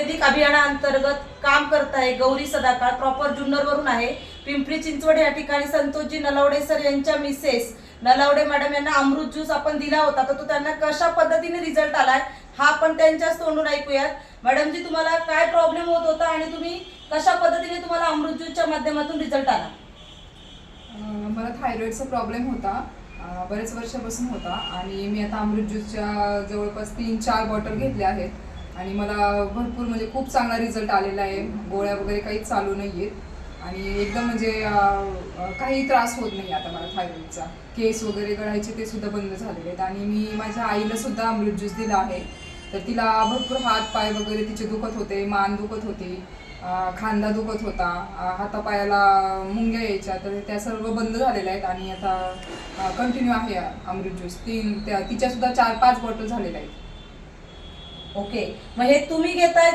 आयुर्वेदिक अभियानाअंतर्गत काम करत आहे गौरी सदाकाळ, प्रॉपर जुन्नरवरून आहे, पिंपरी चिंचवड या ठिकाणी संतोषजी नलावडे सर यांच्या मिसेस नलावडे मॅडम यांना अमृत ज्यूस आपण दिला होता, तर तो त्यांना कशा पद्धतीने रिझल्ट आलाय हा आपण त्यांच्याच तोंडून ऐकूयात. मॅडम जी, तुम्हाला काय प्रॉब्लेम होत होता आणि तुम्ही कशा पद्धतीने तुम्हाला अमृत ज्यूसच्या माध्यमातून रिझल्ट आला? मला थायरॉइडचा प्रॉब्लेम होता, बरेच वर्षापासून होता आणि मी आता अमृत ज्यूसच्या जवळपास 3-4 बॉटल घेतल्या आहेत आणि मला भरपूर म्हणजे खूप चांगला रिझल्ट आलेला आहे. गोळ्या वगैरे काहीच चालू नाही आहेत आणि एकदम म्हणजे काही त्रास होत नाही आता मला थायरॉइडचा. केस वगैरे गळायचे ते सुद्धा बंद झालेले आहेत आणि मी माझ्या आईला सुद्धा अमृत ज्यूस दिला आहे. तर तिला भरपूर हात पाय वगैरे तिचे दुखत होते, मान दुखत होती, खांदा दुखत होता, हातापायाला मुंग्या यायच्या, तर त्या सर्व बंद झालेल्या आहेत आणि आता कंटिन्यू आहे अमृत ज्यूस. तिच्या सुद्धा 4-5 बॉटल झालेल्या आहेत. ओके, मग हे तुम्ही घेताय